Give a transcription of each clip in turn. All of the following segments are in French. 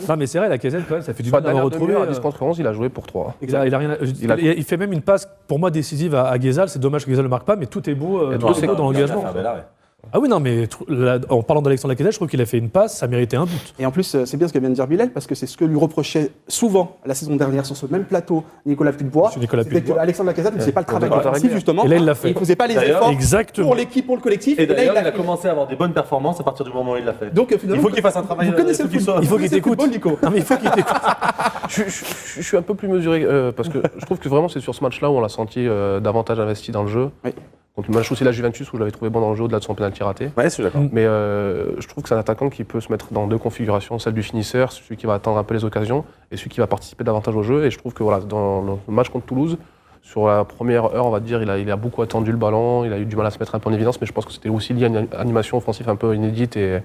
Non, mais c'est vrai, la Lacazette, quand même, ça fait du bien d'avoir retrouvé. À 10 contre 11, il a joué pour 3. Il fait même une passe, pour moi, décisive à Guézal. C'est dommage que Guézal ne marque pas, mais tout est beau, dans l'engagement. Ah oui, non, mais là, en parlant d'Alexandre Lacazette, je trouve qu'il a fait une passe, ça méritait un but. Et en plus, c'est bien ce que vient de dire Bilal, parce que c'est ce que lui reprochait souvent la saison dernière sur ce même plateau Nicolas Putebois. C'était que Alexandre Lacazette ne faisait pas le travail offensif, justement. Et là, il l'a fait. Il ne faisait pas les efforts Exactement. pour l'équipe, pour le collectif. Et d'ailleurs, il a commencé à avoir des bonnes performances à partir du moment où il l'a fait. Donc, il faut qu'il fasse un travail. Vous connaissez le football. Il faut qu'il t'écoute. Nico. Non, mais il faut qu'il t'écoute. Je suis un peu plus mesuré, parce que je trouve que vraiment c'est sur ce match-là où on l'a senti davantage investi dans le jeu. Oui. Contre le match aussi la Juventus où je l'avais trouvé bon dans le jeu au-delà de son penalty raté. Ouais, je suis d'accord. Mais je trouve que c'est un attaquant qui peut se mettre dans deux configurations, celle du finisseur, celui qui va attendre un peu les occasions, et celui qui va participer davantage au jeu. Et je trouve que voilà, dans le match contre Toulouse, sur la première heure, on va dire, il a beaucoup attendu le ballon, il a eu du mal à se mettre un peu en évidence, mais je pense que c'était aussi lié à une animation offensive un peu inédite et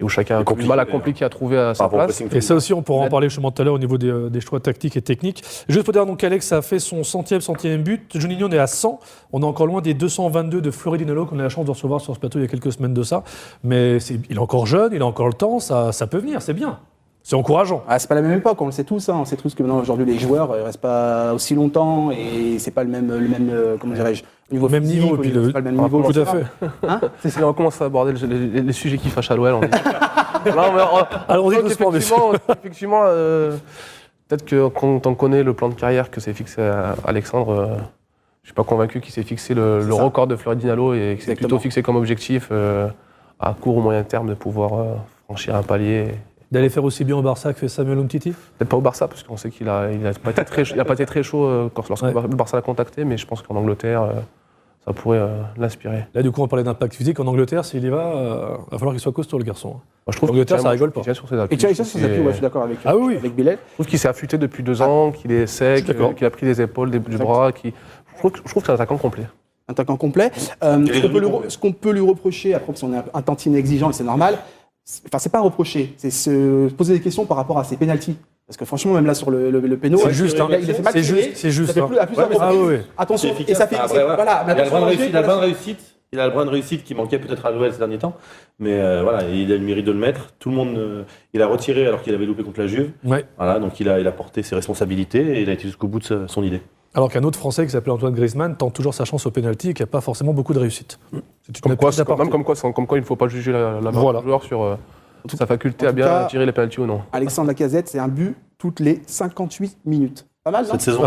où chacun a du mal à compliquer à trouver sa place. Et ça aussi, on pourra en parler justement tout à l'heure au niveau des choix tactiques et techniques. Juste pour dire donc Alex a fait son centième but. Juninho, on est à 100. On est encore loin des 222 de Fleury Dinello qu'on a la chance de recevoir sur ce plateau il y a quelques semaines de ça. Mais il est encore jeune, il a encore le temps, ça peut venir, c'est bien. C'est encourageant. Ah, c'est pas la même époque, on le sait tous. On sait tous que maintenant, aujourd'hui, les joueurs ne restent pas aussi longtemps et c'est pas le même comment dirais-je, niveau même physique, niveau, et puis c'est pas le même niveau. Tout à fait. Hein C'est on commence à aborder les sujets qui fâchent à l'OL. Alors on dit doucement, effectivement, peut-être que quand on connaît le plan de carrière que s'est fixé à Alexandre, je suis pas convaincu qu'il s'est fixé le record de Fleury Dinello et qu'il s'est plutôt fixé comme objectif à court ou moyen terme de pouvoir franchir un palier. D'aller faire aussi bien au Barça que fait Samuel Umtiti ? Peut-être pas au Barça, parce qu'on sait qu'il n'a pas été très chaud lorsque le Barça l'a contacté, mais je pense qu'en Angleterre, ça pourrait l'inspirer. Là, du coup, on parlait d'impact physique. En Angleterre, s'il y va falloir qu'il soit costaud, le garçon. Moi, je trouve L'Angleterre, ça rigole pas. Et tiens, ça, c'est je suis d'accord avec Bilal. Je trouve qu'il s'est affûté depuis 2 ans, qu'il est sec, qu'il a pris des épaules, du bras. Je trouve que c'est un attaquant complet. Un attaquant complet. Ce qu'on peut lui reprocher, après, parce qu'on est un tantinet exigeant et c'est normal, c'est pas reprocher, c'est se poser des questions par rapport à ses pénaltys. Parce que franchement, même là sur le péno, c'est juste. C'est juste. Ça fait plusieurs reprises. Attention, et ça fait. Voilà. Il a le brin de réussite qui manquait peut-être à l'OL ces derniers temps, mais voilà, il a le mérite de le mettre. Tout le monde, il a retiré alors qu'il avait loupé contre la Juve. Ouais. Voilà, donc il a porté ses responsabilités et il a été jusqu'au bout de son idée. Alors qu'un autre Français qui s'appelait Antoine Griezmann tente toujours sa chance au pénalty et qui n'a pas forcément beaucoup de réussite. Comme quoi, il ne faut pas juger la valeur du joueur sur sa faculté à bien tirer les pénaltys ou non. Alexandre Lacazette, c'est un but toutes les 58 minutes. Pas mal, non ? Cette saison.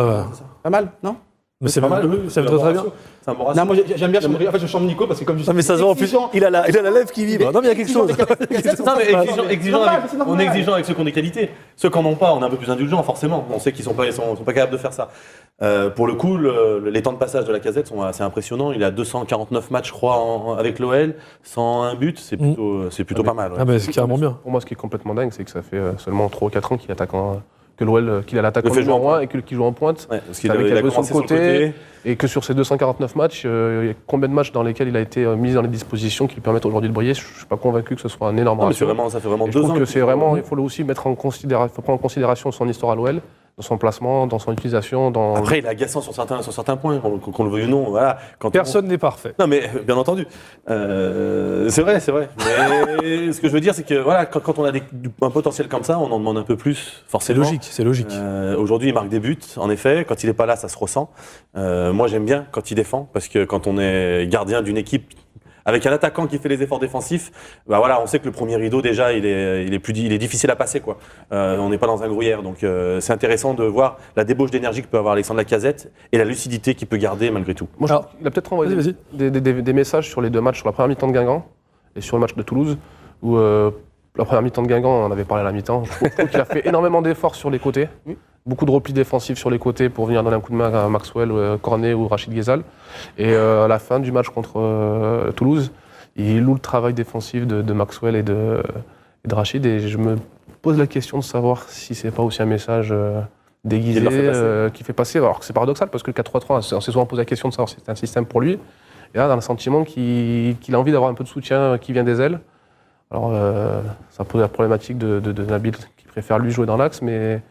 Pas mal, non ? Mais c'est pas mal, ça me très bien. Non, moi j'aime bien, en fait je chante Nico parce que comme je sais. Non, mais ça se voit en plus, il a la lèvre qui vibre. Non, mais il y a quelque chose. Non, mais on est exigeant avec ceux qui ont des qualités. Ceux qui n'en ont pas, on est un peu plus indulgent, forcément. On sait qu'ils sont pas capables de faire ça. Pour le coup, les temps de passage de Lacazette sont assez impressionnants. Il a 249 matchs, je crois, avec l'OL, 101 buts. C'est plutôt pas mal. Ah, mais c'est carrément bien. Pour moi, ce qui est complètement dingue, c'est que ça fait seulement 3 ou 4 ans qu'il attaque que l'OL, qu'il a l'attaquant numéro 1 et qu'il joue en pointe, ouais, parce qu'il avec a commencé sur le côté, et que sur ces 249 matchs, il y a combien de matchs dans lesquels il a été mis dans les dispositions qui lui permettent aujourd'hui de briller. Je ne suis pas convaincu que ce soit un énorme ratio. Ça fait vraiment 2 ans. Il faut aussi prendre en considération son histoire à l'OL, dans son placement, dans son utilisation. Après, il est agaçant sur certains points, qu'on le veuille ou non. Voilà. Personne n'est parfait. Non, mais bien entendu. C'est vrai. Mais ce que je veux dire, c'est que voilà, quand on a un potentiel comme ça, on en demande un peu plus, forcément. C'est logique. Aujourd'hui, il marque des buts, en effet. Quand il n'est pas là, ça se ressent. Moi, j'aime bien quand il défend, parce que quand on est gardien d'une équipe avec un attaquant qui fait les efforts défensifs, bah voilà, on sait que le premier rideau déjà, il est difficile à passer, quoi. On n'est pas dans un gruyère, donc c'est intéressant de voir la débauche d'énergie que peut avoir Alexandre Lacazette et la lucidité qu'il peut garder malgré tout. Moi, il a peut-être envoyé des messages sur les 2 matchs, sur la première mi-temps de Guingamp et sur le match de Toulouse, où la première mi-temps de Guingamp, on en avait parlé à la mi-temps. Je trouve qu'il a fait énormément d'efforts sur les côtés. Beaucoup de replis défensifs sur les côtés pour venir donner un coup de main à Maxwell, Cornet ou Rachid Ghezal. Et à la fin du match contre Toulouse, il loue le travail défensif de Maxwell et de Rachid. Et je me pose la question de savoir si c'est pas aussi un message déguisé qui fait passer. Alors que c'est paradoxal parce que le 4-3-3, on s'est souvent posé la question de savoir si c'est un système pour lui. Et là, dans le sentiment qu'il a envie d'avoir un peu de soutien qui vient des ailes. Alors, ça pose la problématique de Nabil qui préfère lui jouer dans l'axe, mais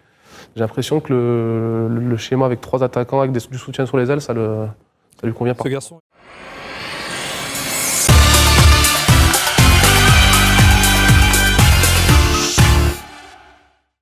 j'ai l'impression que le schéma avec 3 attaquants avec du soutien sur les ailes, ça lui convient pas.